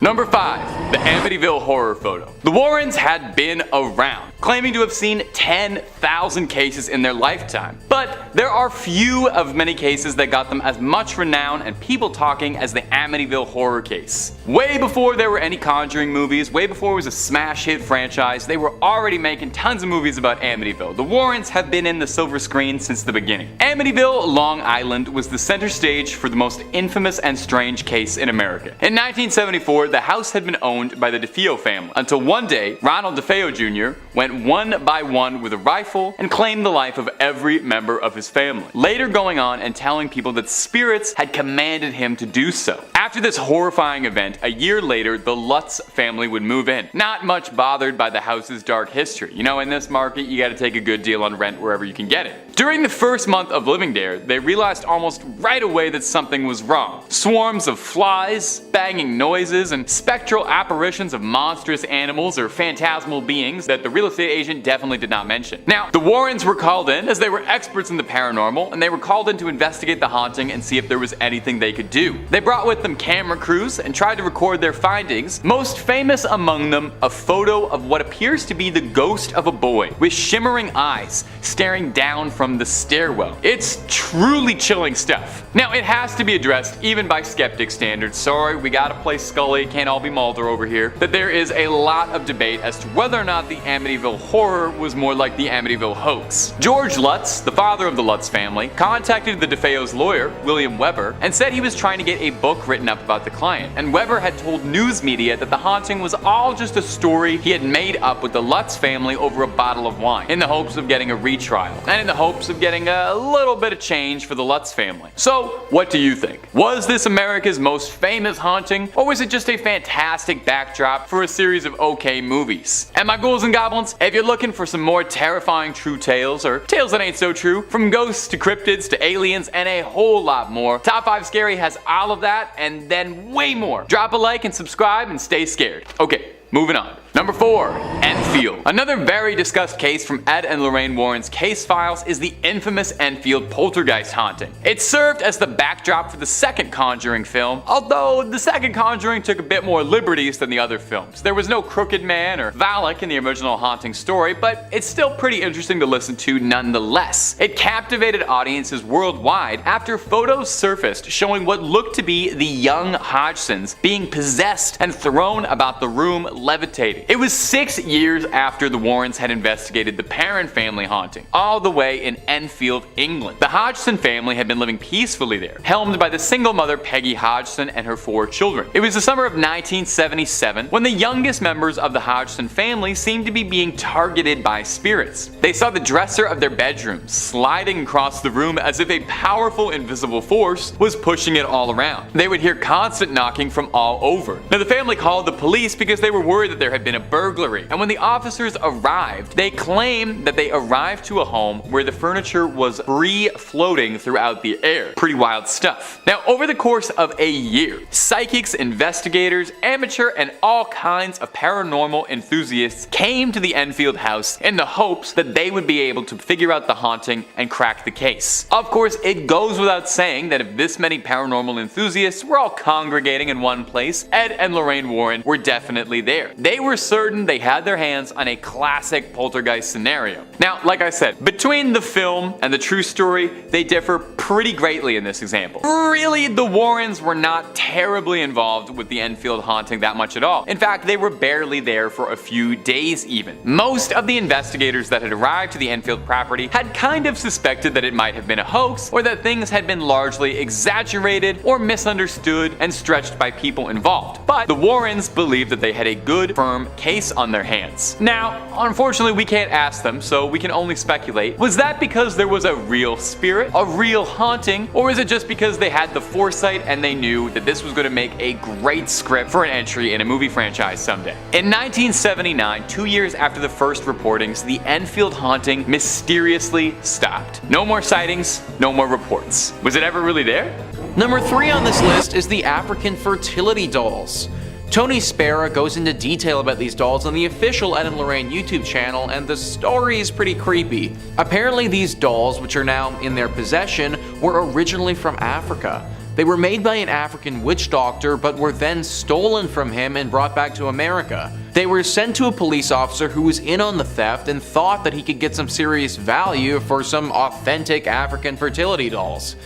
Number 5. The Amityville horror photo. The Warrens had been around, claiming to have seen 10,000 cases in their lifetime. But there are few of many cases that got them as much renown and people talking as the Amityville horror case. Way before there were any Conjuring movies, way before it was a smash hit franchise, they were already making tons of movies about Amityville. The Warrens have been in the silver screen since the beginning. Amityville, Long Island was the center stage for the most infamous and strange case in America. In 1974, the house had been owned by the DeFeo family, until one day, Ronald DeFeo Jr. went one by one with a rifle and claimed the life of every member of his family, later going on and telling people that spirits had commanded him to do so. After this horrifying event, a year later, the Lutz family would move in, not much bothered by the house's dark history. You know, in this market, you gotta take a good deal on rent wherever you can get it. During the first month of living there, they realized almost right away that something was wrong. Swarms of flies, banging noises, and spectral apparitions of monstrous animals or phantasmal beings that the real estate agent definitely did not mention. Now, the Warrens were called in as they were experts in the paranormal, and they were called in to investigate the haunting and see if there was anything they could do. They brought with them camera crews and tried to record their findings, most famous among them a photo of what appears to be the ghost of a boy with shimmering eyes staring down from the stairwell. It's truly chilling stuff. Now, it has to be addressed even by skeptic standards. Sorry, we gotta play Scully, can't all be Mulder over here. That there is a lot of debate as to whether or not the Amityville horror was more like the Amityville hoax. George Lutz, the father of the Lutz family, contacted the DeFeo's lawyer, William Weber, and said he was trying to get a book written up about the client. And Weber had told news media that the haunting was all just a story he had made up with the Lutz family over a bottle of wine, in the hopes of getting a retrial, and in the hopes of getting a little bit of change for the Lutz family. So, what do you think? Was this America's most famous haunting, or was it just a fantastic backdrop for a series of okay movies? And my ghouls and goblins, if you're looking for some more terrifying true tales, or tales that ain't so true, from ghosts to cryptids to aliens and a whole lot more, Top 5 Scary has all of that and then way more. Drop a like and subscribe and stay scared. Okay, moving on. Number 4. Enfield. Another very discussed case from Ed and Lorraine Warren's case files is the infamous Enfield poltergeist haunting. It served as the backdrop for the second Conjuring film, although the second Conjuring took a bit more liberties than the other films. There was no Crooked Man or Valak in the original haunting story, but it's still pretty interesting to listen to nonetheless. It captivated audiences worldwide after photos surfaced showing what looked to be the young Hodgsons being possessed and thrown about the room levitating. It was 6 years after the Warrens had investigated the Perron family haunting, all the way in Enfield, England. The Hodgson family had been living peacefully there, helmed by the single mother Peggy Hodgson and her 4 children. It was the summer of 1977 when the youngest members of the Hodgson family seemed to be being targeted by spirits. They saw the dresser of their bedroom sliding across the room as if a powerful invisible force was pushing it all around. They would hear constant knocking from all over. Now, the family called the police because they were worried that there had been a burglary, and when the officers arrived, they claimed that they arrived to a home where the furniture was free floating throughout the air. Pretty wild stuff. Now, over the course of a year, psychics, investigators, amateur, and all kinds of paranormal enthusiasts came to the Enfield house in the hopes that they would be able to figure out the haunting and crack the case. Of course, it goes without saying that if this many paranormal enthusiasts were all congregating in one place, Ed and Lorraine Warren were definitely there. They were certain they had their hands on a classic poltergeist scenario. Now, like I said, between the film and the true story, they differ pretty greatly in this example. Really, the Warrens were not terribly involved with the Enfield haunting that much at all. In fact, they were barely there for a few days even. Most of the investigators that had arrived to the Enfield property had kind of suspected that it might have been a hoax, or that things had been largely exaggerated or misunderstood and stretched by people involved. But the Warrens believed that they had a good, firm case on their hands. Now, unfortunately, we can't ask them, so we can only speculate. Was that because there was a real spirit, a real haunting, or is it just because they had the foresight and they knew that this was going to make a great script for an entry in a movie franchise someday? In 1979, 2 years after the first reportings, the Enfield haunting mysteriously stopped. No more sightings, no more reports. Was it ever really there? Number 3 on this list is the African fertility dolls. Tony Spera goes into detail about these dolls on the official Ed and Lorraine YouTube channel, and the story is pretty creepy. Apparently these dolls, which are now in their possession, were originally from Africa. They were made by an African witch doctor, but were then stolen from him and brought back to America. They were sent to a police officer who was in on the theft and thought that he could get some serious value for some authentic African fertility dolls.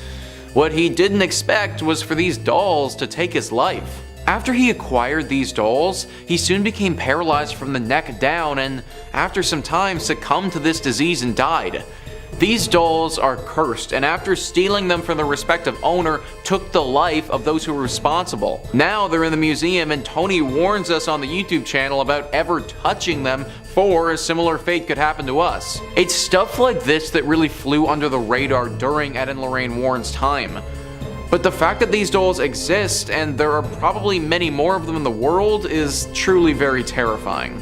What he didn't expect was for these dolls to take his life. After he acquired these dolls, he soon became paralyzed from the neck down and, after some time, succumbed to this disease and died. These dolls are cursed, and after stealing them from their respective owner, took the life of those who were responsible. Now they're in the museum, and Tony warns us on the YouTube channel about ever touching them, for a similar fate could happen to us. It's stuff like this that really flew under the radar during Ed and Lorraine Warren's time. But the fact that these dolls exist, and there are probably many more of them in the world, is truly very terrifying.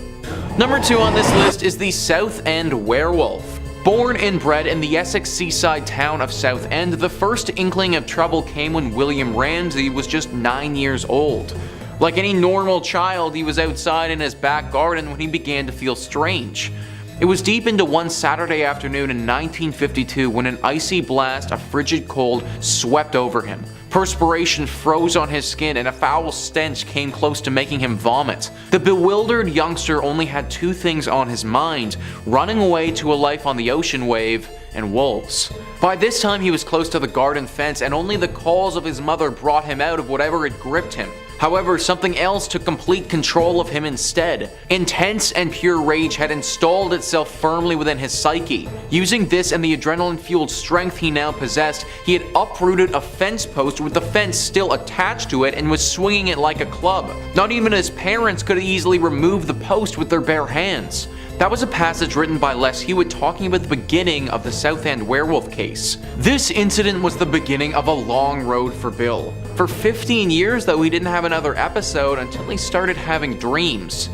Number 2 on this list is the South End werewolf. Born and bred in the Essex seaside town of Southend, the first inkling of trouble came when William Ramsey was just 9 years old. Like any normal child, he was outside in his back garden when he began to feel strange. It was deep into one Saturday afternoon in 1952 when an icy blast of frigid cold swept over him. Perspiration froze on his skin and a foul stench came close to making him vomit. The bewildered youngster only had 2 things on his mind: running away to a life on the ocean wave and wolves. By this time he was close to the garden fence, and only the calls of his mother brought him out of whatever had gripped him. However, something else took complete control of him instead. Intense and pure rage had installed itself firmly within his psyche. Using this and the adrenaline-fueled strength he now possessed, he had uprooted a fence post with the fence still attached to it and was swinging it like a club. Not even his parents could easily remove the post with their bare hands. That was a passage written by Les Hewitt talking about the beginning of the Southend werewolf case. This incident was the beginning of a long road for Bill. For 15 years, though, he didn't have another episode until he started having dreams.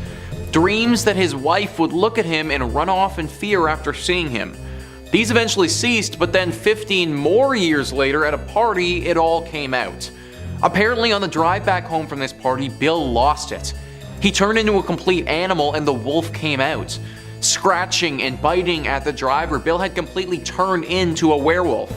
Dreams that his wife would look at him and run off in fear after seeing him. These eventually ceased, but then 15 more years later at a party, it all came out. Apparently on the drive back home from this party, Bill lost it. He turned into a complete animal and the wolf came out. Scratching and biting at the driver, Bill had completely turned into a werewolf.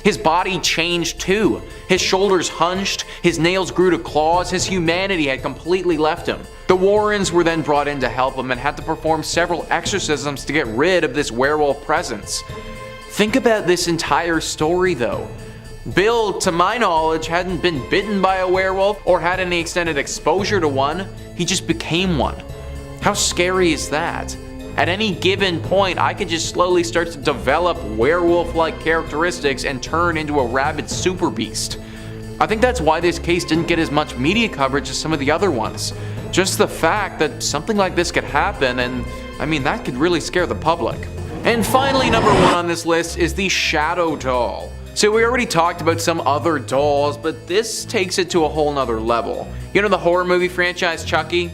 His body changed too. His shoulders hunched, his nails grew to claws, his humanity had completely left him. The Warrens were then brought in to help him and had to perform several exorcisms to get rid of this werewolf presence. Think about this entire story though. Bill, to my knowledge, hadn't been bitten by a werewolf or had any extended exposure to one. He just became one. How scary is that? At any given point, I could just slowly start to develop werewolf-like characteristics and turn into a rabid super beast. I think that's why this case didn't get as much media coverage as some of the other ones. Just the fact that something like this could happen, and I mean, that could really scare the public. And finally, number 1 on this list is the Shadow Doll. So we already talked about some other dolls, but this takes it to a whole nother level. You know the horror movie franchise Chucky?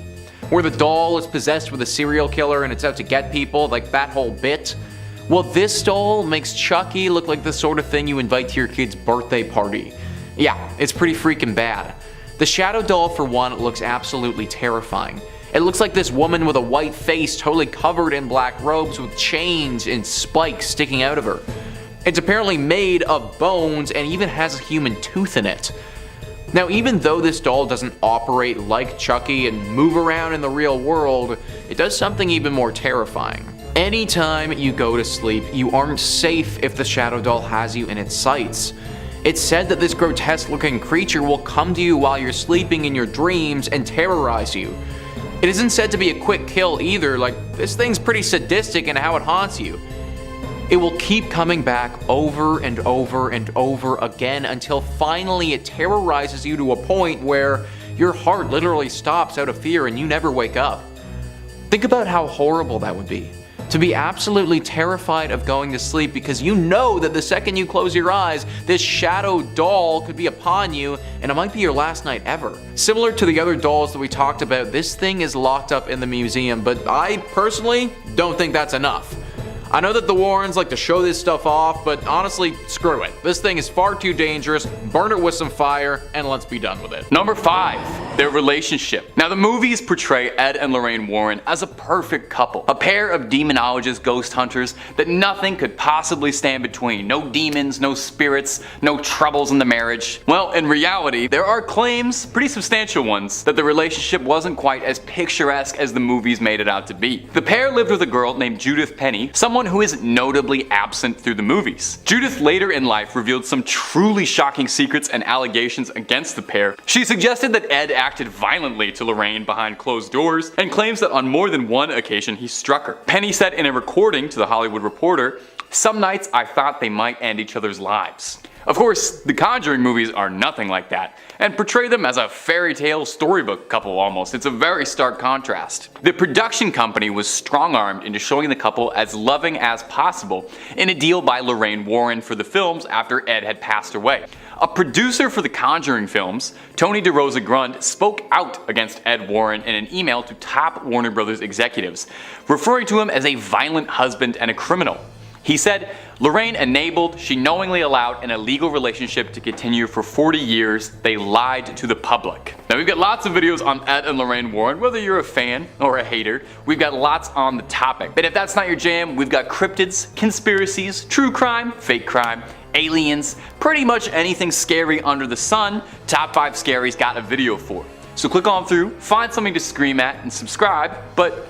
Where the doll is possessed with a serial killer and it's out to get people, like that whole bit? Well, this doll makes Chucky look like the sort of thing you invite to your kid's birthday party. Yeah, it's pretty freaking bad. The Shadow Doll, for one, looks absolutely terrifying. It looks like this woman with a white face totally covered in black robes with chains and spikes sticking out of her. It's apparently made of bones and even has a human tooth in it. Now, even though this doll doesn't operate like Chucky and move around in the real world, it does something even more terrifying. Anytime you go to sleep, you aren't safe if the Shadow Doll has you in its sights. It's said that this grotesque looking creature will come to you while you're sleeping in your dreams and terrorize you. It isn't said to be a quick kill either, like this thing's pretty sadistic in how it haunts you. It will keep coming back over and over and over again until finally it terrorizes you to a point where your heart literally stops out of fear and you never wake up. Think about how horrible that would be. To be absolutely terrified of going to sleep because you know that the second you close your eyes, this shadow doll could be upon you and it might be your last night ever. Similar to the other dolls that we talked about, this thing is locked up in the museum, but I personally don't think that's enough. I know that the Warrens like to show this stuff off, but honestly, screw it. This thing is far too dangerous, burn it with some fire, and let's be done with it. Number 5. their relationship. Now the movies portray Ed and Lorraine Warren as a perfect couple, a pair of demonologist ghost hunters that nothing could possibly stand between. No demons, no spirits, no troubles in the marriage. Well, in reality, there are claims, pretty substantial ones, that the relationship wasn't quite as picturesque as the movies made it out to be. The pair lived with a girl named Judith Penny, someone who is notably absent through the movies. Judith later in life revealed some truly shocking secrets and allegations against the pair. She suggested that Ed acted violently to Lorraine behind closed doors and claims that on more than one occasion he struck her. Penny said in a recording to The Hollywood Reporter, "Some nights I thought they might end each other's lives." Of course, the Conjuring movies are nothing like that, and portray them as a fairy tale storybook couple almost. It's a very stark contrast. The production company was strong-armed into showing the couple as loving as possible in a deal by Lorraine Warren for the films after Ed had passed away. A producer for the Conjuring films, Tony DeRosa Grunt, spoke out against Ed Warren in an email to top Warner Brothers executives, referring to him as a violent husband and a criminal. He said, "Lorraine enabled, she knowingly allowed an illegal relationship to continue for 40 years. They lied to the public." Now we've got lots of videos on Ed and Lorraine Warren, whether you're a fan or a hater. We've got lots on the topic. But if that's not your jam, we've got cryptids, conspiracies, true crime, fake crime, aliens, pretty much anything scary under the sun. Top 5 Scary's got a video for. So click on through, find something to scream at, and subscribe, but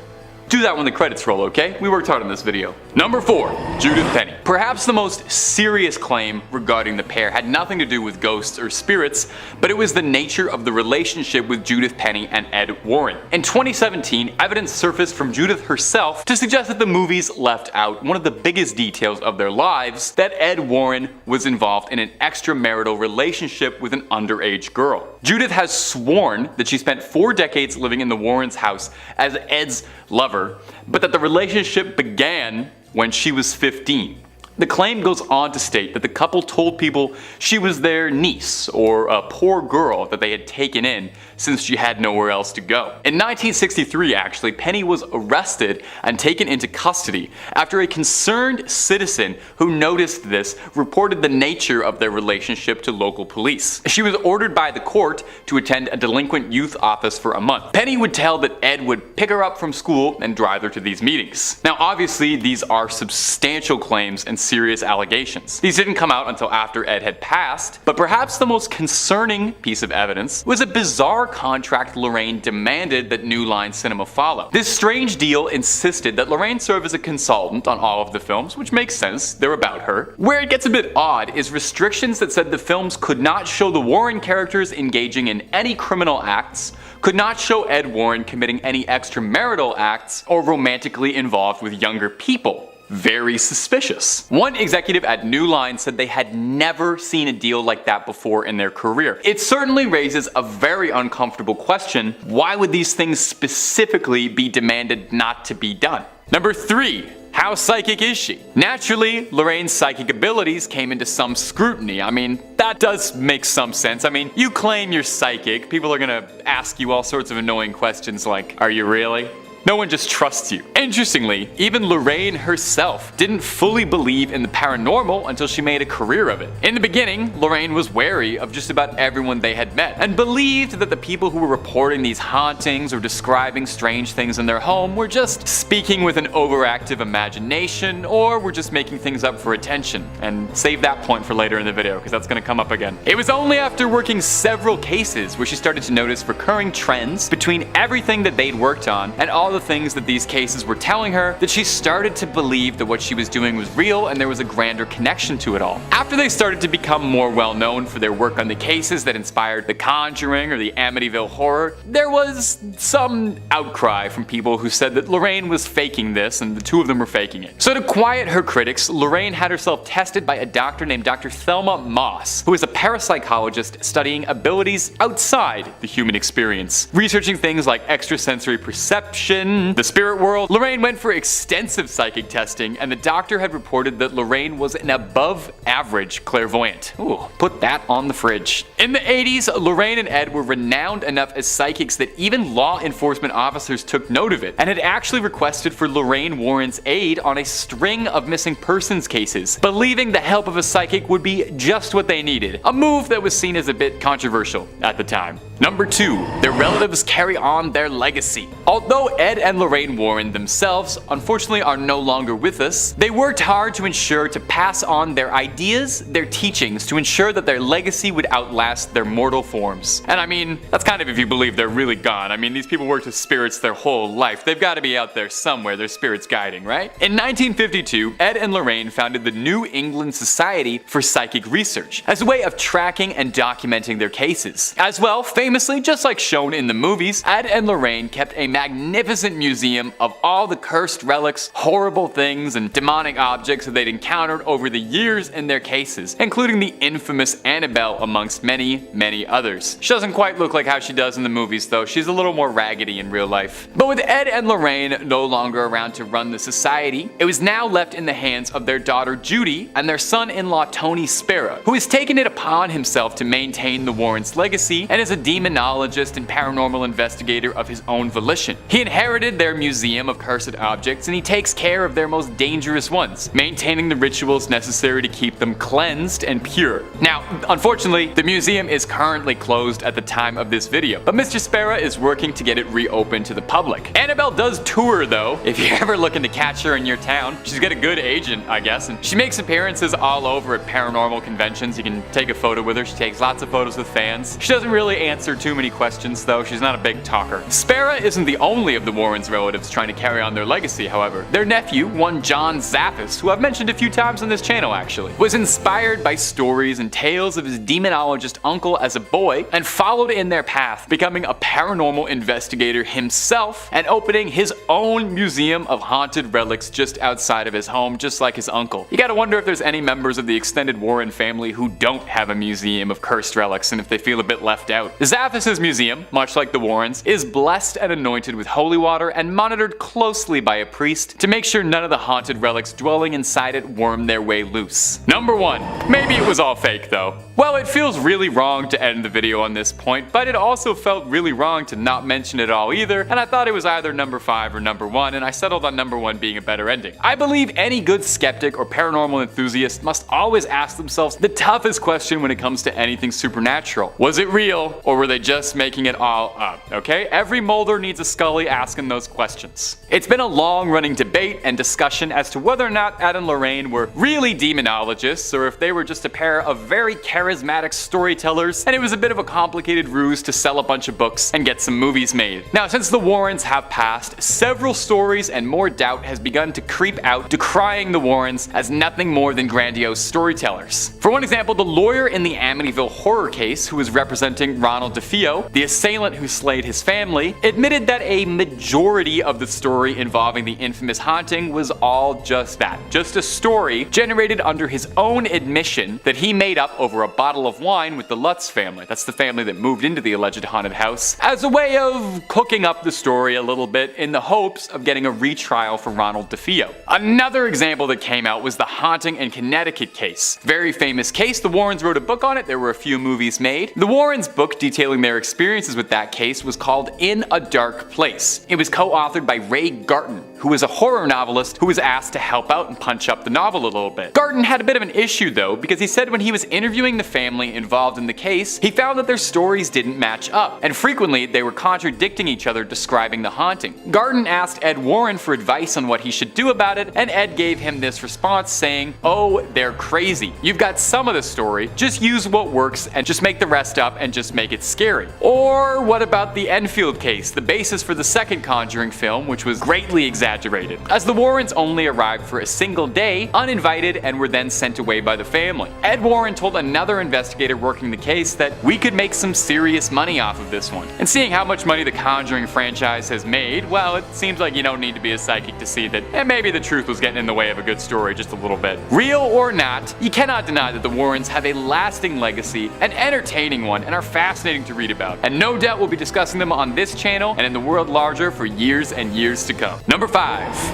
do that when the credits roll, okay? We worked hard on this video. Number 4, Judith Penny. Perhaps the most serious claim regarding the pair had nothing to do with ghosts or spirits, but it was the nature of the relationship with Judith Penny and Ed Warren. In 2017, evidence surfaced from Judith herself to suggest that the movies left out one of the biggest details of their lives, that Ed Warren was involved in an extramarital relationship with an underage girl. Judith has sworn that she spent 4 decades living in the Warrens' house as Ed's lover, but that the relationship began when she was 15. The claim goes on to state that the couple told people she was their niece or a poor girl that they had taken in since she had nowhere else to go. In 1963 actually, Penny was arrested and taken into custody after a concerned citizen who noticed this reported the nature of their relationship to local police. She was ordered by the court to attend a delinquent youth office for a month. Penny would tell that Ed would pick her up from school and drive her to these meetings. Now obviously these are substantial claims and serious allegations. These didn't come out until after Ed had passed, but perhaps the most concerning piece of evidence was a bizarre contract Lorraine demanded that New Line Cinema follow. This strange deal insisted that Lorraine serve as a consultant on all of the films, which makes sense, they're about her. Where it gets a bit odd is restrictions that said the films could not show the Warren characters engaging in any criminal acts, could not show Ed Warren committing any extramarital acts, or romantically involved with younger people. Very suspicious. One executive at New Line said they had never seen a deal like that before in their career. It certainly raises a very uncomfortable question: why would these things specifically be demanded not to be done? Number 3. How psychic is she? Naturally, Lorraine's psychic abilities came into some scrutiny. I mean, that does make some sense. I mean, you claim you're psychic, people are gonna ask you all sorts of annoying questions like, are you really? No one just trusts you. Interestingly, even Lorraine herself didn't fully believe in the paranormal until she made a career of it. In the beginning, Lorraine was wary of just about everyone they had met, and believed that the people who were reporting these hauntings or describing strange things in their home were just speaking with an overactive imagination, or were just making things up for attention. And save that point for later in the video, because that's gonna come up again. It was only after working several cases where she started to notice recurring trends between everything that they'd worked on and all the things that these cases were telling her, that she started to believe that what she was doing was real and there was a grander connection to it all. After they started to become more well known for their work on the cases that inspired The Conjuring or the Amityville Horror, there was some outcry from people who said that Lorraine was faking this and the two of them were faking it. So to quiet her critics, Lorraine had herself tested by a doctor named Dr. Thelma Moss, who is a parapsychologist studying abilities outside the human experience, researching things like extrasensory perception, religion, the spirit world, Lorraine went for extensive psychic testing, and the doctor had reported that Lorraine was an above average clairvoyant. Ooh, put that on the fridge. In the 80s, Lorraine and Ed were renowned enough as psychics that even law enforcement officers took note of it, and had actually requested for Lorraine Warren's aid on a string of missing persons cases, believing the help of a psychic would be just what they needed, a move that was seen as a bit controversial at the time. Number 2. Their relatives carry on their legacy. Although Ed and Lorraine Warren themselves unfortunately are no longer with us, they worked hard to ensure to pass on their ideas, their teachings, to ensure that their legacy would outlast their mortal forms. And I mean, that's kind of if you believe they're really gone. I mean, these people worked with spirits their whole life. They've got to be out there somewhere, their spirits guiding, right? In 1952, Ed and Lorraine founded the New England Society for Psychic Research as a way of tracking and documenting their cases. As well, famously, just like shown in the movies, Ed and Lorraine kept a magnificent museum of all the cursed relics, horrible things, and demonic objects that they'd encountered over the years in their cases, including the infamous Annabelle amongst many, many others. She doesn't quite look like how she does in the movies though, she's a little more raggedy in real life. But with Ed and Lorraine no longer around to run the society, it was now left in the hands of their daughter Judy and their son-in-law Tony Spera, who has taken it upon himself to maintain the Warrens' legacy and is a demonologist and paranormal investigator of his own volition. He inherited their museum of cursed objects and he takes care of their most dangerous ones, maintaining the rituals necessary to keep them cleansed and pure. Now, unfortunately, the museum is currently closed at the time of this video, but Mr. Spera is working to get it reopened to the public. Annabelle does tour though, if you're ever looking to catch her in your town. She's got a good agent, I guess, and she makes appearances all over at paranormal conventions. You can take a photo with her. She takes lots of photos with fans. She doesn't really answer too many questions though. She's not a big talker. Spera isn't the only of the Warrens' relatives trying to carry on their legacy, however. Their nephew, one John Zappis, who I've mentioned a few times on this channel actually, was inspired by stories and tales of his demonologist uncle as a boy and followed in their path, becoming a paranormal investigator himself and opening his own museum of haunted relics just outside of his home, just like his uncle. You gotta wonder if there's any members of the extended Warren family who don't have a museum of cursed relics and if they feel a bit left out. Zappis' museum, much like the Warrens, is blessed and anointed with holy water and monitored closely by a priest to make sure none of the haunted relics dwelling inside it worm their way loose. Number 1. Maybe it was all fake though. Well, it feels really wrong to end the video on this point, but it also felt really wrong to not mention it all either, and I thought it was either number 5 or number 1, and I settled on number 1 being a better ending. I believe any good skeptic or paranormal enthusiast must always ask themselves the toughest question when it comes to anything supernatural. Was it real, or were they just making it all up? Okay? Every Mulder needs a Scully asking those questions. It's been a long-running debate and discussion as to whether or not Ed and Lorraine were really demonologists, or if they were just a pair of very charismatic storytellers, and it was a bit of a complicated ruse to sell a bunch of books and get some movies made. Now, since the Warrens have passed, several stories and more doubt has begun to creep out, decrying the Warrens as nothing more than grandiose storytellers. For one example, the lawyer in the Amityville horror case, who was representing Ronald DeFeo, the assailant who slayed his family, admitted that a majority of the story involving the infamous haunting was all just that, just a story generated under his own admission that he made up over a bottle of wine with the Lutz family. That's the family that moved into the alleged haunted house, as a way of cooking up the story a little bit in the hopes of getting a retrial for Ronald DeFeo. Another example that came out was the haunting in Connecticut case. Very famous case. The Warrens wrote a book on it. There were a few movies made. The Warrens' book detailing their experiences with that case was called In a Dark Place. It was co-authored by Ray Garton, who was a horror novelist who was asked to help out and punch up the novel a little bit. Garton had a bit of an issue though, because he said when he was interviewing the family involved in the case, he found that their stories didn't match up, and frequently they were contradicting each other describing the haunting. Garton asked Ed Warren for advice on what he should do about it, and Ed gave him this response saying, "Oh, they're crazy. You've got some of the story, just use what works and just make the rest up and just make it scary." Or what about the Enfield case, the basis for the second Conjuring film, which was greatly exaggerated exaggerated, as the Warrens only arrived for a single day, uninvited, and were then sent away by the family. Ed Warren told another investigator working the case that we could make some serious money off of this one. And seeing how much money the Conjuring franchise has made, well, it seems like you don't need to be a psychic to see that maybe the truth was getting in the way of a good story just a little bit. Real or not, you cannot deny that the Warrens have a lasting legacy, an entertaining one, and are fascinating to read about. And no doubt we'll be discussing them on this channel and in the world larger for years and years to come. Number 5.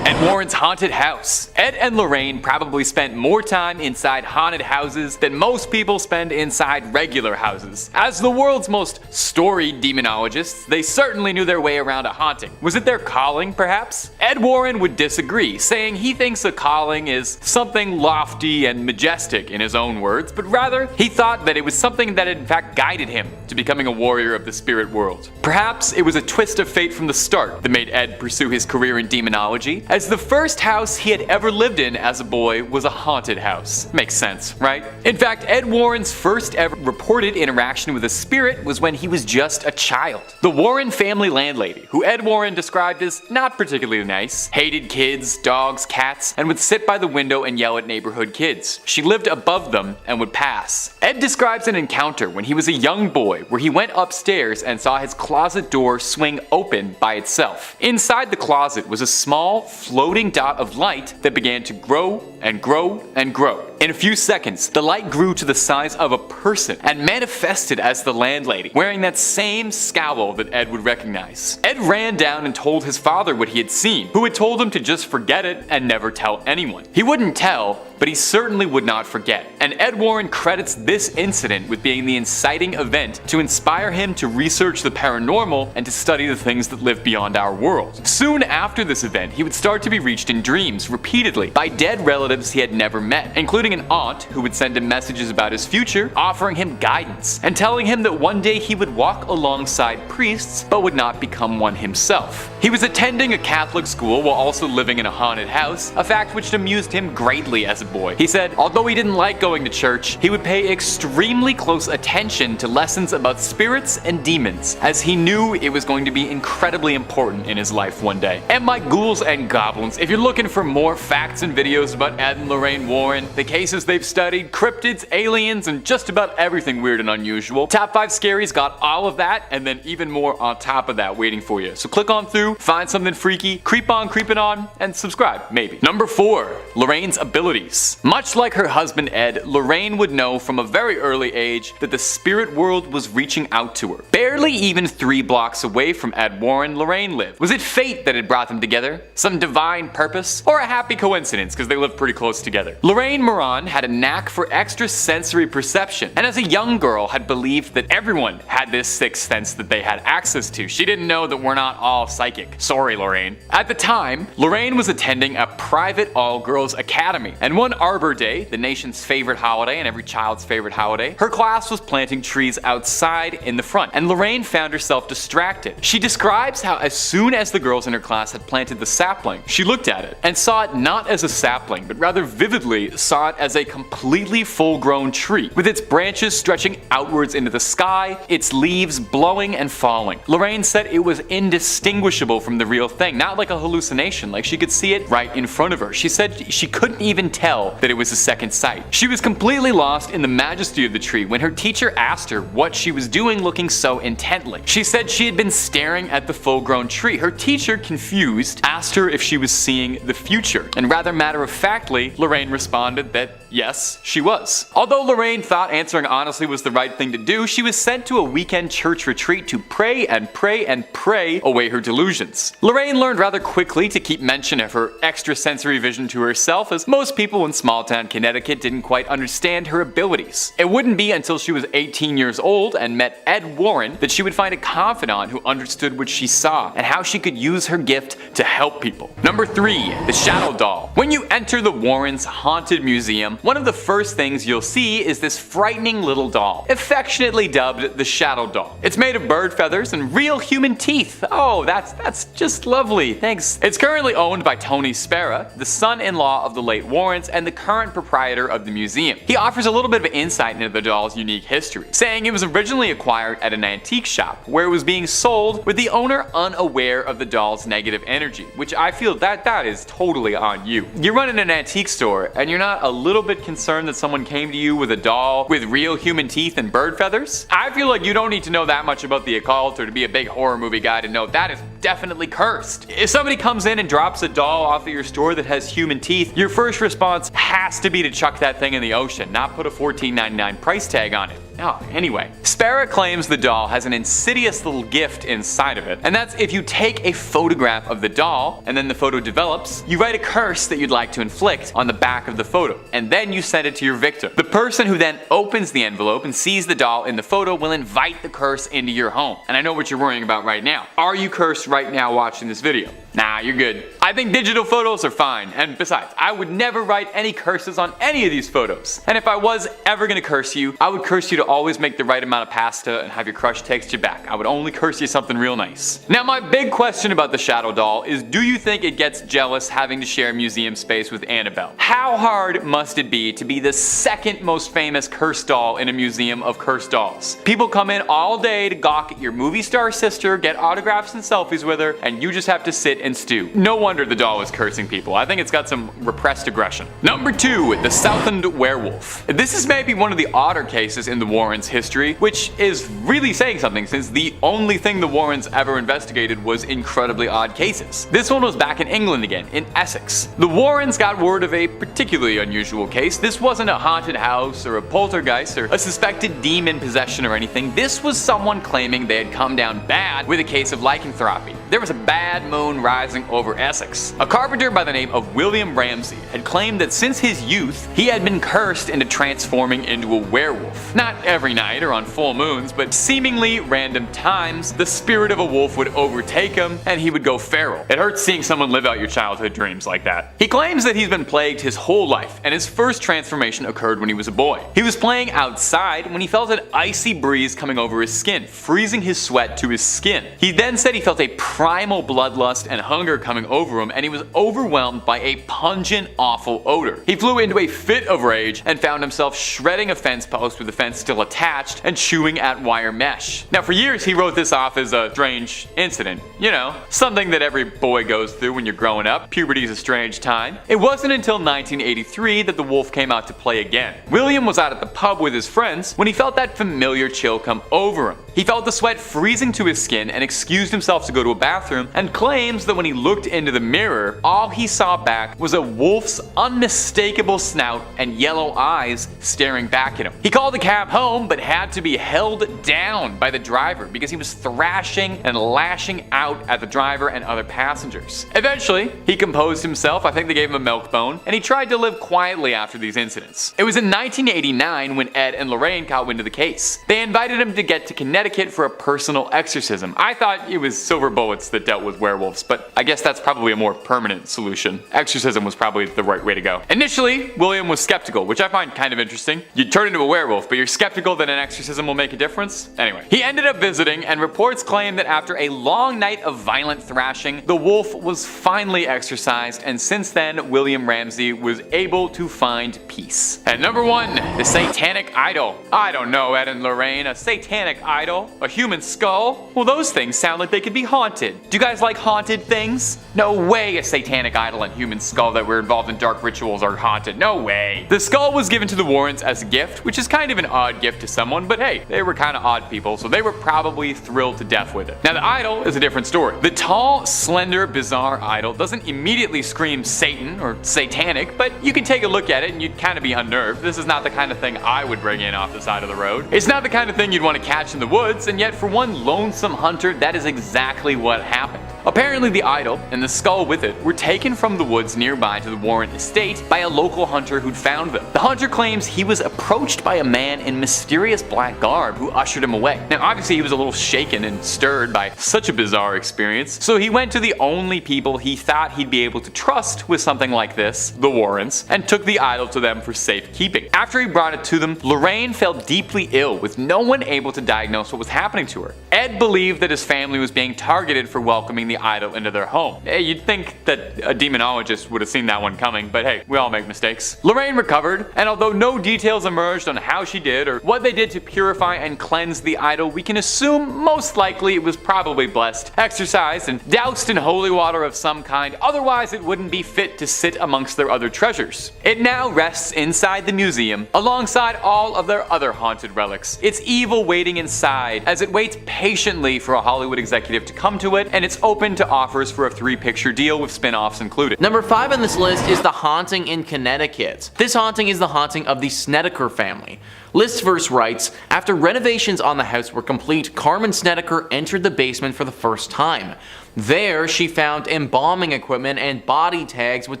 Ed Warren's haunted house. Ed and Lorraine probably spent more time inside haunted houses than most people spend inside regular houses. As the world's most storied demonologists, they certainly knew their way around a haunting. Was it their calling, perhaps? Ed Warren would disagree, saying he thinks a calling is something lofty and majestic in his own words, but rather he thought that it was something that in fact guided him to becoming a warrior of the spirit world. Perhaps it was a twist of fate from the start that made Ed pursue his career in demonology, as the first house he had ever lived in as a boy was a haunted house. Makes sense, right? In fact, Ed Warren's first ever reported interaction with a spirit was when he was just a child. The Warren family landlady, who Ed Warren described as not particularly nice, hated kids, dogs, cats, and would sit by the window and yell at neighborhood kids. She lived above them and would pass. Ed describes an encounter when he was a young boy where he went upstairs and saw his closet door swing open by itself. Inside the closet was a small, floating dot of light that began to grow and grow and grow. In a few seconds, the light grew to the size of a person and manifested as the landlady, wearing that same scowl that Ed would recognize. Ed ran down and told his father what he had seen, who had told him to just forget it and never tell anyone. He wouldn't tell, but he certainly would not forget. And Ed Warren credits this incident with being the inciting event to inspire him to research the paranormal and to study the things that live beyond our world. Soon after this event, he would start to be reached in dreams repeatedly by dead relatives he had never met, including an aunt who would send him messages about his future, offering him guidance, and telling him that one day he would walk alongside priests but would not become one himself. He was attending a Catholic school while also living in a haunted house, a fact which amused him greatly as a boy. He said, although he didn't like going to church, he would pay extremely close attention to lessons about spirits and demons, as he knew it was going to be incredibly important in his life one day. And my ghouls and goblins, if you're looking for more facts and videos about Ed and Lorraine Warren, the cases they've studied, cryptids, aliens, and just about everything weird and unusual, Top 5 Scaries got all of that and then even more on top of that waiting for you. So click on through, find something freaky, creep on creeping on, and subscribe, maybe. Number 4. Lorraine's abilities. Much like her husband Ed, Lorraine would know from a very early age that the spirit world was reaching out to her. Barely even 3 blocks away from Ed Warren, Lorraine lived. Was it fate that had brought them together? Some divine purpose? Or a happy coincidence because they lived pretty close together? Lorraine Moran had a knack for extrasensory perception, and as a young girl had believed that everyone had this sixth sense that they had access to. She didn't know that we're not all psychic. Sorry, Lorraine. At the time, Lorraine was attending a private all-girls academy, and one Arbor Day, the nation's favorite holiday and every child's favorite holiday, her class was planting trees outside in the front, and Lorraine found herself distracted. She describes how as soon as the girls in her class had planted the sapling, she looked at it and saw it not as a sapling, but rather vividly saw it as a completely full-grown tree, with its branches stretching outwards into the sky, its leaves blowing and falling. Lorraine said it was indistinguishable from the real thing, not like a hallucination, like she could see it right in front of her. She said she couldn't even tell that it was a second sight. She was completely lost in the majesty of the tree when her teacher asked her what she was doing looking so intently. She said she had been staring at the full-grown tree. Her teacher, confused, asked her if she was seeing the future, and rather matter-of-factly, Lorraine responded that yes, she was. Although Lorraine thought answering honestly was the right thing to do, she was sent to a weekend church retreat to pray and pray and pray away her delusions. Lorraine learned rather quickly to keep mention of her extrasensory vision to herself, as most people in small-town Connecticut didn't quite understand her abilities. It wouldn't be until she was 18 years old and met Ed Warren that she would find a confidant who understood what she saw and how she could use her gift to help people. Number 3. The Shadow Doll. When you enter the Warrens' haunted museum, one of the first things you'll see is this frightening little doll, affectionately dubbed the Shadow Doll. It's made of bird feathers and real human teeth. Oh, that's just lovely, thanks. It's currently owned by Tony Spera, the son-in-law of the late Warrens and the current proprietor of the museum. He offers a little bit of insight into the doll's unique history, saying it was originally acquired at an antique shop where it was being sold with the owner unaware of the doll's negative energy, which I feel that is totally on you. You're running an antique store and you're not a little bit concerned that someone came to you with a doll with real human teeth and bird feathers? I feel like you don't need to know that much about the occult or to be a big horror movie guy to know that is definitely cursed. If somebody comes in and drops a doll off at your store that has human teeth, your first response has to be to chuck that thing in the ocean, not put a $14.99 price tag on it. Oh, anyway, Spera claims the doll has an insidious little gift inside of it, and that's if you take a photograph of the doll and then the photo develops, you write a curse that you'd like to inflict on the back of the photo, and then you send it to your victim. The person who then opens the envelope and sees the doll in the photo will invite the curse into your home. And I know what you're worrying about right now. Are you cursed right now watching this video? Nah, you're good. I think digital photos are fine, and besides, I would never write any curses on any of these photos. And if I was ever gonna curse you, I would curse you to always make the right amount of pasta and have your crush text you back. I would only curse you something real nice. Now, my big question about the Shadow Doll is, do you think it gets jealous having to share museum space with Annabelle? How hard must it be to be the second most famous cursed doll in a museum of cursed dolls? People come in all day to gawk at your movie star sister, get autographs and selfies with her, and you just have to sit and stew. No wonder the doll is cursing people. I think it's got some repressed aggression. Number 2, the Southend Werewolf. This is maybe one of the odder cases in the Warrens' history, which is really saying something since the only thing the Warrens ever investigated was incredibly odd cases. This one was back in England again, in Essex. The Warrens got word of a particularly unusual case. This wasn't a haunted house or a poltergeist or a suspected demon possession or anything. This was someone claiming they had come down bad with a case of lycanthropy. There was a bad moon rising over Essex. A carpenter by the name of William Ramsay had claimed that since his youth, he had been cursed into transforming into a werewolf. Not every night or on full moons, but seemingly random times, the spirit of a wolf would overtake him and he would go feral. It hurts seeing someone live out your childhood dreams like that. He claims that he's been plagued his whole life, and his first transformation occurred when he was a boy. He was playing outside when he felt an icy breeze coming over his skin, freezing his sweat to his skin. He then said he felt a primal bloodlust and hunger coming over him, and he was overwhelmed by a pungent, awful odor. He flew into a fit of rage and found himself shredding a fence post with the fence still attached and chewing at wire mesh. Now, for years he wrote this off as a strange incident. You know, something that every boy goes through when you're growing up. Puberty's a strange time. It wasn't until 1983 that the wolf came out to play again. William was out at the pub with his friends when he felt that familiar chill come over him. He felt the sweat freezing to his skin and excused himself to go to a bathroom, and claims that when he looked into the mirror, all he saw back was a wolf's unmistakable snout and yellow eyes staring back at him. He called the cab home but had to be held down by the driver because he was thrashing and lashing out at the driver and other passengers. Eventually, he composed himself, I think they gave him a milk bone, and he tried to live quietly after these incidents. It was in 1989 when Ed and Lorraine caught wind of the case. They invited him to get to Connecticut for a personal exorcism. I thought it was silver bullets that dealt with werewolves, but I guess that's probably a more permanent solution. Exorcism was probably the right way to go. Initially, William was skeptical, which I find kind of interesting. You turn into a werewolf, but you're skeptical that an exorcism will make a difference? Anyway, he ended up visiting, and reports claim that after a long night of violent thrashing, the wolf was finally exorcised, and since then, William Ramsay was able to find peace. And number 1, the satanic idol. I don't know, Ed and Lorraine, a satanic idol? A human skull? Well, those things sound like they could be haunted. Do you guys like haunted things? No way a satanic idol and human skull that were involved in dark rituals are haunted. No way. The skull was given to the Warrens as a gift, which is kind of an odd gift to someone, but hey, they were kind of odd people, so they were probably thrilled to death with it. Now, the idol is a different story. The tall, slender, bizarre idol doesn't immediately scream Satan or satanic, but you can take a look at it and you'd kind of be unnerved. This is not the kind of thing I would bring in off the side of the road. It's not the kind of thing you'd want to catch in the woods, and yet for one lonesome hunter, that is exactly what happened. Apparently the idol, and the skull with it, were taken from the woods nearby to the Warren estate by a local hunter who'd found them. The hunter claims he was approached by a man in mysterious black garb who ushered him away. Now obviously he was a little shaken and stirred by such a bizarre experience, so he went to the only people he thought he'd be able to trust with something like this, the Warrens, and took the idol to them for safekeeping. After he brought it to them, Lorraine fell deeply ill with no one able to diagnose what was happening to her. Ed believed that his family was being targeted for welcoming the idol into their home. You'd think that a demonologist would have seen that one coming, but hey, we all make mistakes. Lorraine recovered, and although no details emerged on how she did or what they did to purify and cleanse the idol, we can assume most likely it was probably blessed, exorcised, and doused in holy water of some kind, otherwise it wouldn't be fit to sit amongst their other treasures. It now rests inside the museum, alongside all of their other haunted relics. It's evil waiting inside, as it waits patiently for a Hollywood executive to come to it, and it's open to offers for a 3-picture deal with spin-offs included. Number 5 on this list is the haunting in Connecticut. This haunting is the haunting of the Snedeker family. Listverse writes, after renovations on the house were complete, Carmen Snedeker entered the basement for the first time. There, she found embalming equipment and body tags with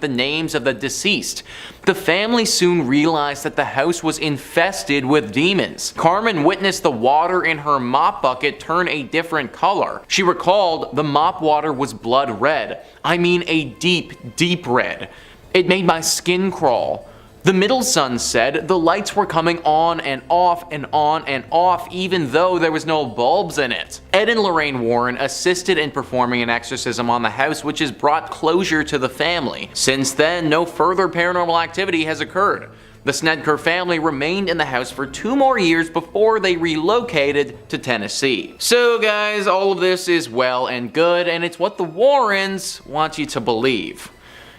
the names of the deceased. The family soon realized that the house was infested with demons. Carmen witnessed the water in her mop bucket turn a different color. She recalled the mop water was blood red. I mean a deep, deep red. It made my skin crawl. The middle son said the lights were coming on and off and on and off even though there was no bulbs in it. Ed and Lorraine Warren assisted in performing an exorcism on the house, which has brought closure to the family. Since then, no further paranormal activity has occurred. The Snedeker family remained in the house for 2 more years before they relocated to Tennessee. So guys, all of this is well and good, and it's what the Warrens want you to believe.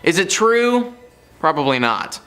Is it true? Probably not.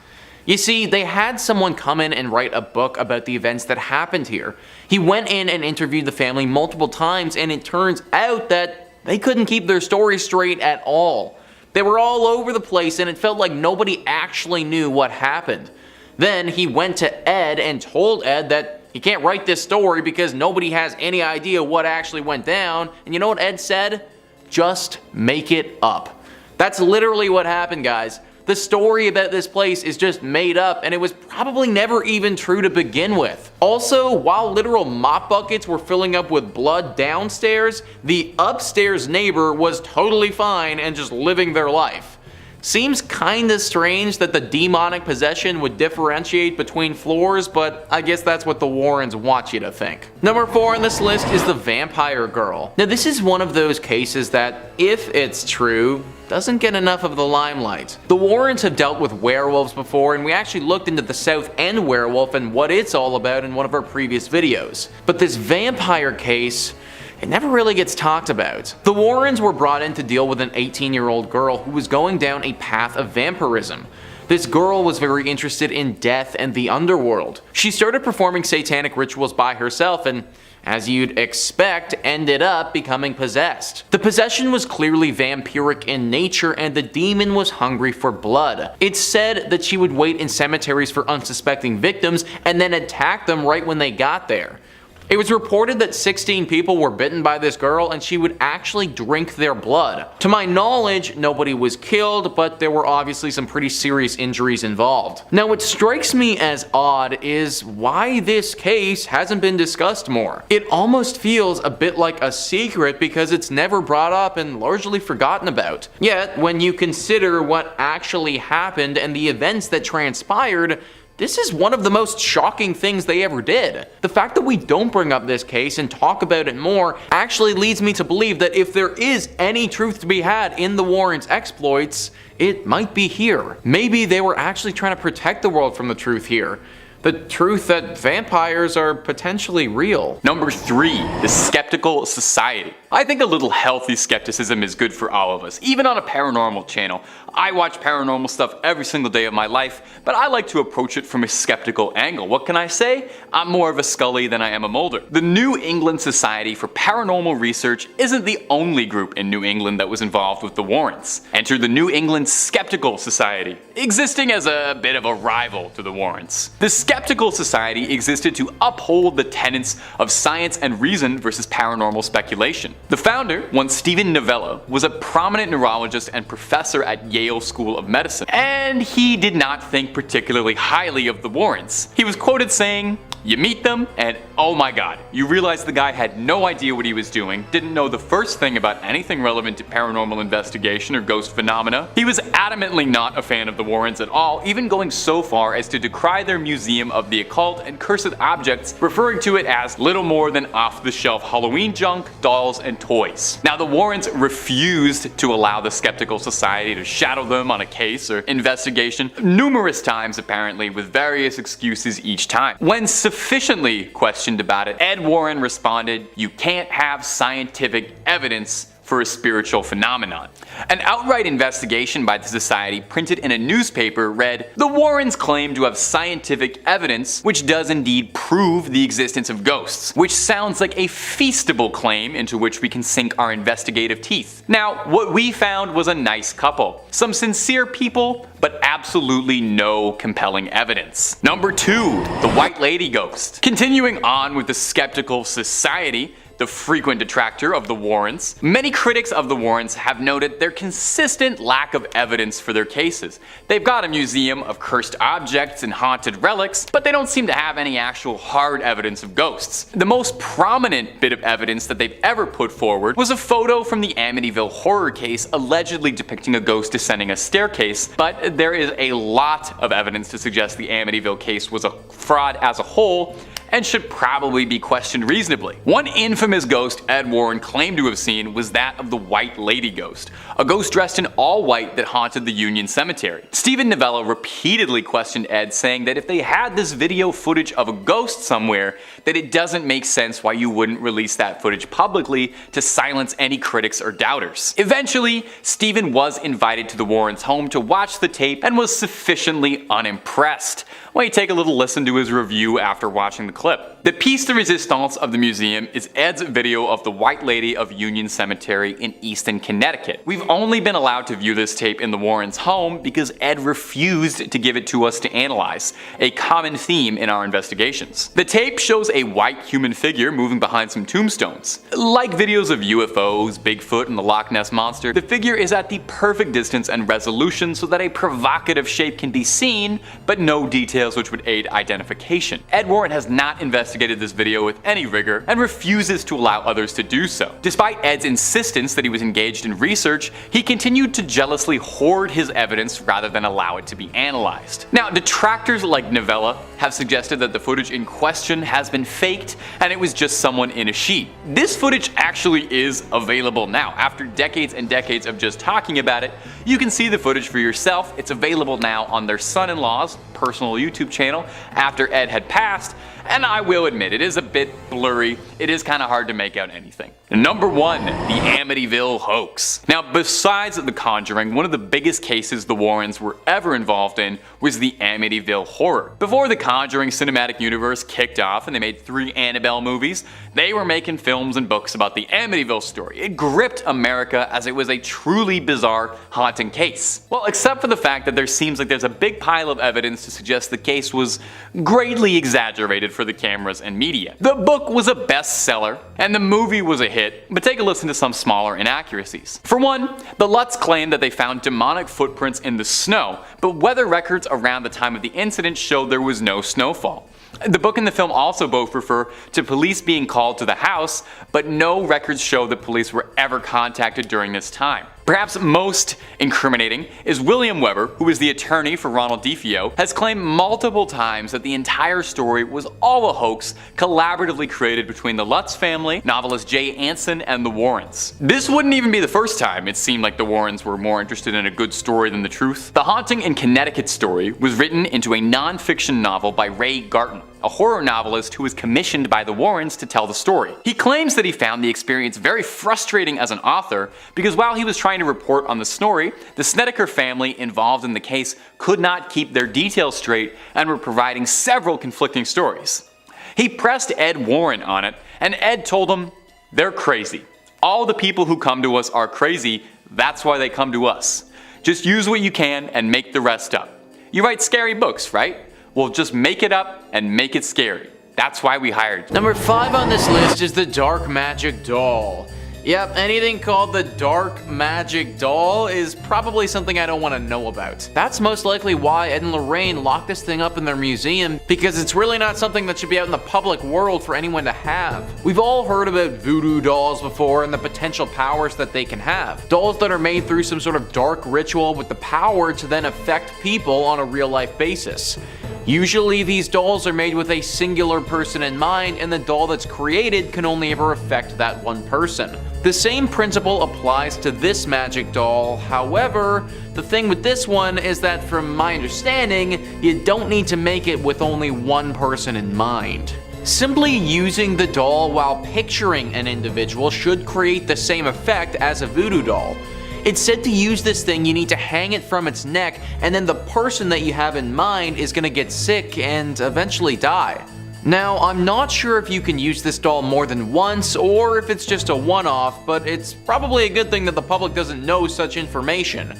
You see, they had someone come in and write a book about the events that happened here. He went in and interviewed the family multiple times, and it turns out that they couldn't keep their story straight at all. They were all over the place, and it felt like nobody actually knew what happened. Then he went to Ed and told Ed that he can't write this story because nobody has any idea what actually went down. And you know what Ed said? Just make it up. That's literally what happened, guys. The story about this place is just made up, and it was probably never even true to begin with. Also, while literal mop buckets were filling up with blood downstairs, the upstairs neighbor was totally fine and just living their life. Seems kinda strange that the demonic possession would differentiate between floors, but I guess that's what the Warrens want you to think. Number 4 on this list is the Vampire Girl. Now this is one of those cases that, if it's true, doesn't get enough of the limelight. The Warrens have dealt with werewolves before, and we actually looked into the South End werewolf and what it's all about in one of our previous videos. But this vampire case, it never really gets talked about. The Warrens were brought in to deal with an 18-year-old girl who was going down a path of vampirism. This girl was very interested in death and the underworld. She started performing satanic rituals by herself and, as you'd expect, ended up becoming possessed. The possession was clearly vampiric in nature, and the demon was hungry for blood. It's said that she would wait in cemeteries for unsuspecting victims and then attack them right when they got there. It was reported that 16 people were bitten by this girl, and she would actually drink their blood. To my knowledge, nobody was killed, but there were obviously some pretty serious injuries involved. Now what strikes me as odd is why this case hasn't been discussed more. It almost feels a bit like a secret because it's never brought up and largely forgotten about. Yet, when you consider what actually happened and the events that transpired, this is one of the most shocking things they ever did. The fact that we don't bring up this case and talk about it more actually leads me to believe that if there is any truth to be had in the Warrens' exploits, it might be here. Maybe they were actually trying to protect the world from the truth here. The truth that vampires are potentially real. Number 3, the Skeptical Society. I think a little healthy skepticism is good for all of us, even on a paranormal channel. I watch paranormal stuff every single day of my life, but I like to approach it from a skeptical angle. What can I say? I'm more of a Scully than I am a Mulder. The New England Society for Paranormal Research isn't the only group in New England that was involved with the Warrens. Enter the New England Skeptical Society, existing as a bit of a rival to the Warrens. The Skeptical Society existed to uphold the tenets of science and reason versus paranormal speculation. The founder, one Stephen Novello, was a prominent neurologist and professor at Yale School of Medicine, and he did not think particularly highly of the Warrens. He was quoted saying, "You meet them, and oh my god, you realize the guy had no idea what he was doing, didn't know the first thing about anything relevant to paranormal investigation or ghost phenomena." He was adamantly not a fan of the Warrens at all, even going so far as to decry their museum of the occult and cursed objects, referring to it as little more than off-the-shelf Halloween junk, dolls, and toys. Now, the Warrens refused to allow the skeptical society to shadow them on a case or investigation, numerous times apparently, with various excuses each time. When sufficiently questioned about it, Ed Warren responded, "You can't have scientific evidence for a spiritual phenomenon." An outright investigation by the society printed in a newspaper read, "The Warrens claim to have scientific evidence which does indeed prove the existence of ghosts," which sounds like a feasible claim into which we can sink our investigative teeth. Now, what we found was a nice couple. Some sincere people, but absolutely no compelling evidence. Number 2, the White Lady Ghost. Continuing on with the skeptical society, the frequent detractor of the Warrens, many critics of the Warrens have noted their consistent lack of evidence for their cases. They've got a museum of cursed objects and haunted relics, but they don't seem to have any actual hard evidence of ghosts. The most prominent bit of evidence that they've ever put forward was a photo from the Amityville horror case allegedly depicting a ghost descending a staircase, but there is a lot of evidence to suggest the Amityville case was a fraud as a whole, and should probably be questioned reasonably. One infamous ghost Ed Warren claimed to have seen was that of the White Lady Ghost, a ghost dressed in all white that haunted the Union Cemetery. Stephen Novello repeatedly questioned Ed, saying that if they had this video footage of a ghost somewhere, that it doesn't make sense why you wouldn't release that footage publicly to silence any critics or doubters. Eventually, Stephen was invited to the Warrens' home to watch the tape and was sufficiently unimpressed. Why don't you take a little listen to his review after watching the clip. The piece de resistance of the museum is Ed's video of the White Lady of Union Cemetery in Easton, Connecticut. We've only been allowed to view this tape in the Warrens' home because Ed refused to give it to us to analyze, a common theme in our investigations. The tape shows a white human figure moving behind some tombstones. Like videos of UFOs, Bigfoot, and the Loch Ness Monster, the figure is at the perfect distance and resolution so that a provocative shape can be seen, but no details which would aid identification. Ed Warren has not investigated this video with any rigor and refuses to allow others to do so. Despite Ed's insistence that he was engaged in research, he continued to jealously hoard his evidence rather than allow it to be analyzed. Now, detractors like Novella have suggested that the footage in question has been faked and it was just someone in a sheet. This footage actually is available now. After decades and decades of just talking about it, you can see the footage for yourself. It's available now on their son-in-law's personal YouTube channel after Ed had passed, and I will admit it is a bit blurry. It is kind of hard to make out anything. Number 1, the Amityville hoax. Now, besides The Conjuring, one of the biggest cases the Warrens were ever involved in was the Amityville horror. Before the Conjuring cinematic universe kicked off and they made 3 Annabelle movies, they were making films and books about the Amityville story. It gripped America as it was a truly bizarre haunting case. Well, except for the fact that there seems like there's a big pile of evidence to suggest the case was greatly exaggerated for the cameras and media. The book was a bestseller and the movie was a hit, but take a listen to some smaller inaccuracies. For one, the Lutz claimed that they found demonic footprints in the snow, but weather records around the time of the incident showed there was no snowfall. The book and the film also both refer to police being called to the house, but no records show that police were ever contacted during this time. Perhaps most incriminating is William Weber, who is the attorney for Ronald DeFeo, has claimed multiple times that the entire story was all a hoax collaboratively created between the Lutz family, novelist Jay Anson, and the Warrens. This wouldn't even be the first time it seemed like the Warrens were more interested in a good story than the truth. The Haunting in Connecticut story was written into a non-fiction novel by Ray Garton, a horror novelist who was commissioned by the Warrens to tell the story. He claims that he found the experience very frustrating as an author because while he was trying to report on the story, the Snedeker family involved in the case could not keep their details straight and were providing several conflicting stories. He pressed Ed Warren on it, and Ed told him, "They're crazy. All the people who come to us are crazy, that's why they come to us. Just use what you can and make the rest up. You write scary books, right? Well, just make it up and make it scary. That's why we hired you." Number 5 on this list is the Dark Magic Doll. Yep, anything called the Dark Magic Doll is probably something I don't want to know about. That's most likely why Ed and Lorraine locked this thing up in their museum, because it's really not something that should be out in the public world for anyone to have. We've all heard about voodoo dolls before and the potential powers that they can have. Dolls that are made through some sort of dark ritual with the power to then affect people on a real life basis. Usually these dolls are made with a singular person in mind, and the doll that's created can only ever affect that one person. The same principle applies to this magic doll. However, the thing with this one is that from my understanding, you don't need to make it with only one person in mind. Simply using the doll while picturing an individual should create the same effect as a voodoo doll. It's said to use this thing, you need to hang it from its neck, and then the person that you have in mind is gonna get sick and eventually die. Now, I'm not sure if you can use this doll more than once, or if it's just a one-off, but it's probably a good thing that the public doesn't know such information.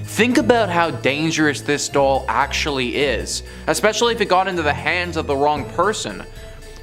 Think about how dangerous this doll actually is, especially if it got into the hands of the wrong person.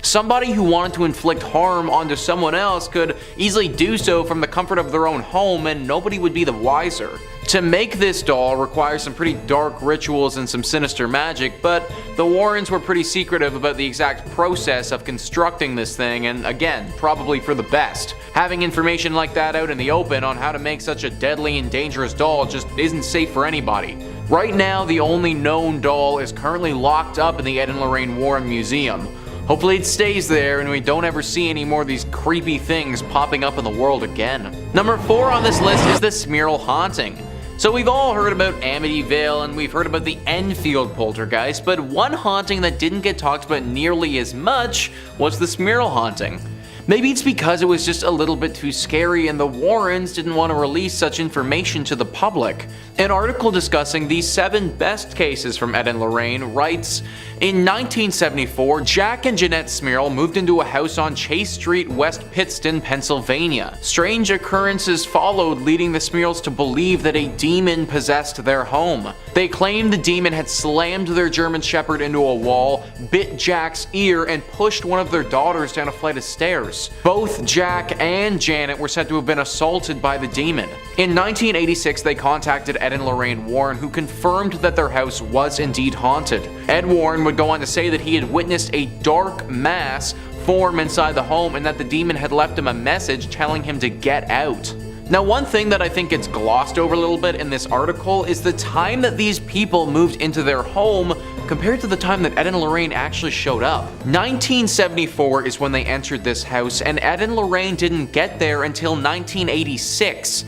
Somebody who wanted to inflict harm onto someone else could easily do so from the comfort of their own home, and nobody would be the wiser. To make this doll requires some pretty dark rituals and some sinister magic, but the Warrens were pretty secretive about the exact process of constructing this thing, and again, probably for the best. Having information like that out in the open on how to make such a deadly and dangerous doll just isn't safe for anybody. Right now, the only known doll is currently locked up in the Ed and Lorraine Warren Museum. Hopefully it stays there and we don't ever see any more of these creepy things popping up in the world again. Number 4 on this list is the Smyrl haunting. So we've all heard about Amityville and we've heard about the Enfield poltergeist, but one haunting that didn't get talked about nearly as much was the Smyrl haunting. Maybe it's because it was just a little bit too scary and the Warrens didn't want to release such information to the public. An article discussing the 7 best cases from Ed and Lorraine writes, in 1974, Jack and Jeanette Smyrl moved into a house on Chase Street, West Pittston, Pennsylvania. Strange occurrences followed, leading the Smyrls to believe that a demon possessed their home. They claimed the demon had slammed their German Shepherd into a wall, bit Jack's ear, and pushed one of their daughters down a flight of stairs. Both Jack and Janet were said to have been assaulted by the demon. In 1986, they contacted Ed and Lorraine Warren, who confirmed that their house was indeed haunted. Ed Warren would go on to say that he had witnessed a dark mass form inside the home and that the demon had left him a message telling him to get out. Now, one thing that I think gets glossed over a little bit in this article is the time that these people moved into their home compared to the time that Ed and Lorraine actually showed up. 1974 is when they entered this house, and Ed and Lorraine didn't get there until 1986.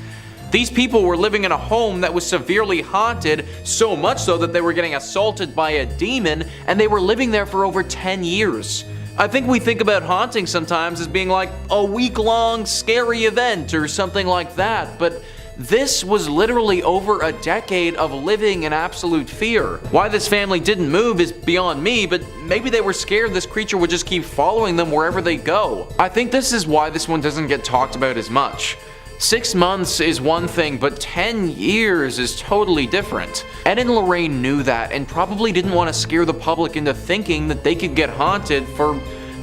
These people were living in a home that was severely haunted, so much so that they were getting assaulted by a demon, and they were living there for over 10 years. I think we think about haunting sometimes as being like a week-long scary event or something like that, but this was literally over a decade of living in absolute fear. Why this family didn't move is beyond me, but maybe they were scared this creature would just keep following them wherever they go. I think this is why this one doesn't get talked about as much. 6 months is one thing, but 10 years is totally different. Ed and Lorraine knew that and probably didn't want to scare the public into thinking that they could get haunted for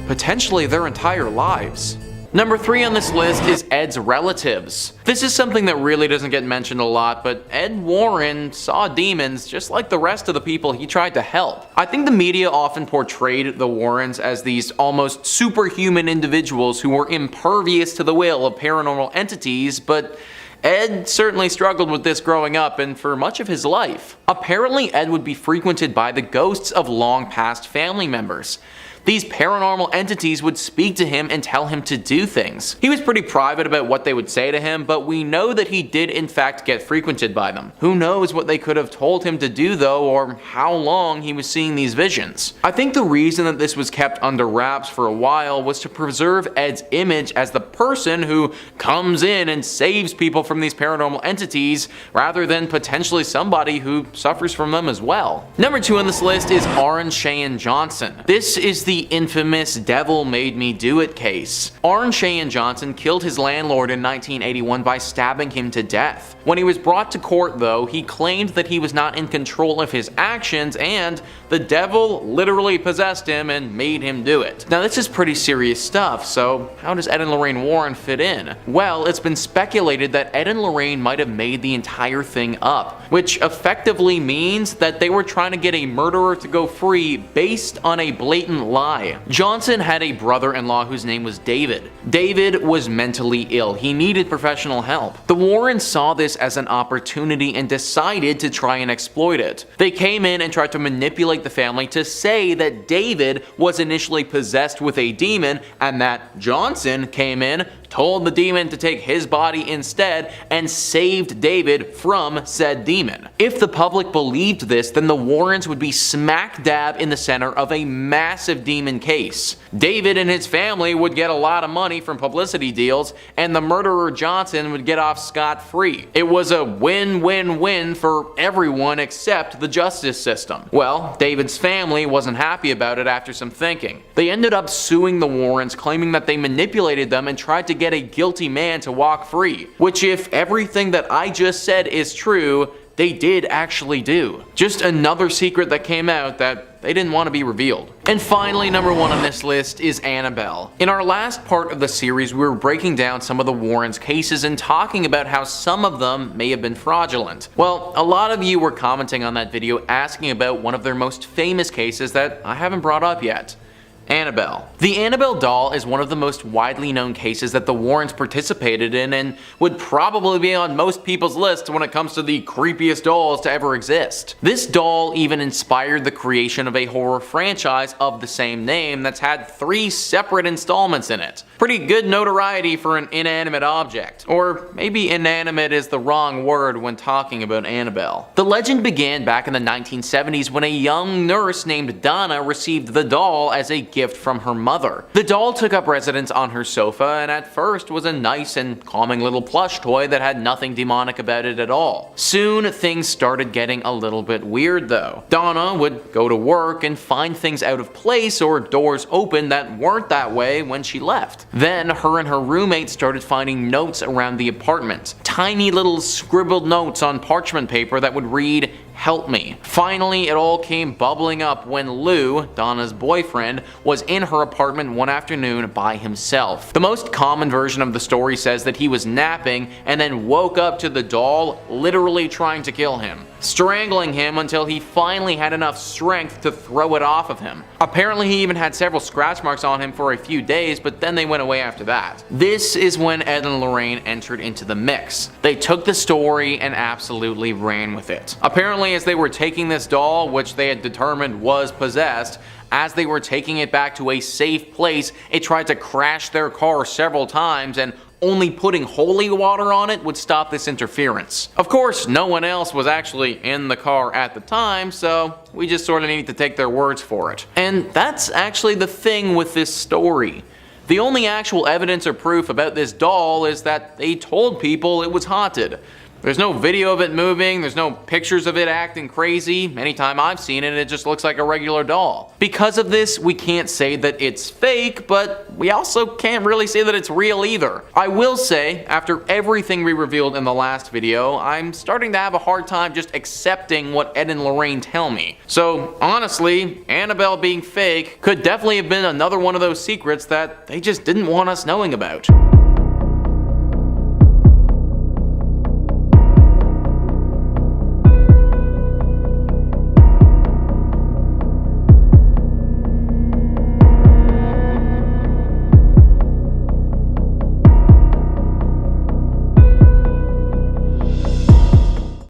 potentially their entire lives. Number 3 on this list is Ed's relatives. This is something that really doesn't get mentioned a lot, but Ed Warren saw demons just like the rest of the people he tried to help. I think the media often portrayed the Warrens as these almost superhuman individuals who were impervious to the will of paranormal entities, but Ed certainly struggled with this growing up and for much of his life. Apparently, Ed would be frequented by the ghosts of long-past family members. These paranormal entities would speak to him and tell him to do things. He was pretty private about what they would say to him, but we know that he did in fact get frequented by them. Who knows what they could have told him to do though, or how long he was seeing these visions. I think the reason that this was kept under wraps for a while was to preserve Ed's image as the person who comes in and saves people from these paranormal entities, rather than potentially somebody who suffers from them as well. Number 2 on this list is Oren Cheyenne Johnson. This is the the infamous devil made me do it case. Arne Cheyenne Johnson killed his landlord in 1981 by stabbing him to death. When he was brought to court though, he claimed that he was not in control of his actions and the devil literally possessed him and made him do it. Now this is pretty serious stuff, so how does Ed and Lorraine Warren fit in? Well, it's been speculated that Ed and Lorraine might have made the entire thing up, which effectively means that they were trying to get a murderer to go free based on a blatant lie. Johnson had a brother-in-law whose name was David. David was mentally ill. He needed professional help. The Warrens saw this as an opportunity and decided to try and exploit it. They came in and tried to manipulate the family to say that David was initially possessed with a demon and that Johnson came in, told the demon to take his body instead, and saved David from said demon. If the public believed this, then the Warrens would be smack dab in the center of a massive demon case. David and his family would get a lot of money from publicity deals, and the murderer Johnson would get off scot-free. It was a win-win-win for everyone except the justice system. Well, David's family wasn't happy about it after some thinking. They ended up suing the Warrens, claiming that they manipulated them and tried to get a guilty man to walk free, which if everything that I just said is true, they did actually do. Just another secret that came out that they didn't want to be revealed. And finally, number 1 on this list is Annabelle. In our last part of the series, we were breaking down some of the Warrens' cases and talking about how some of them may have been fraudulent. Well, a lot of you were commenting on that video asking about one of their most famous cases that I haven't brought up yet. Annabelle. The Annabelle doll is one of the most widely known cases that the Warrens participated in and would probably be on most people's lists when it comes to the creepiest dolls to ever exist. This doll even inspired the creation of a horror franchise of the same name that's had 3 separate installments in it. Pretty good notoriety for an inanimate object. Or maybe inanimate is the wrong word when talking about Annabelle. The legend began back in the 1970s when a young nurse named Donna received the doll as a gift from her mother. The doll took up residence on her sofa and at first was a nice and calming little plush toy that had nothing demonic about it at all. Soon things started getting a little bit weird though. Donna would go to work and find things out of place or doors open that weren't that way when she left. Then her and her roommate started finding notes around the apartment. Tiny little scribbled notes on parchment paper that would read, "Help me." Finally, it all came bubbling up when Lou, Donna's boyfriend, was in her apartment one afternoon by himself. The most common version of the story says that he was napping and then woke up to the doll literally trying to kill him, strangling him until he finally had enough strength to throw it off of him. Apparently he even had several scratch marks on him for a few days, but then they went away after that. This is when Ed and Lorraine entered into the mix. They took the story and absolutely ran with it. Apparently as they were taking this doll, which they had determined was possessed, as they were taking it back to a safe place, it tried to crash their car several times and only putting holy water on it would stop this interference. Of course, no one else was actually in the car at the time, so we just sort of need to take their words for it. And that's actually the thing with this story. The only actual evidence or proof about this doll is that they told people it was haunted. There's no video of it moving, there's no pictures of it acting crazy. Anytime I've seen it, it just looks like a regular doll. Because of this, we can't say that it's fake, but we also can't really say that it's real either. I will say, after everything we revealed in the last video, I'm starting to have a hard time just accepting what Ed and Lorraine tell me. So honestly, Annabelle being fake could definitely have been another one of those secrets that they just didn't want us knowing about.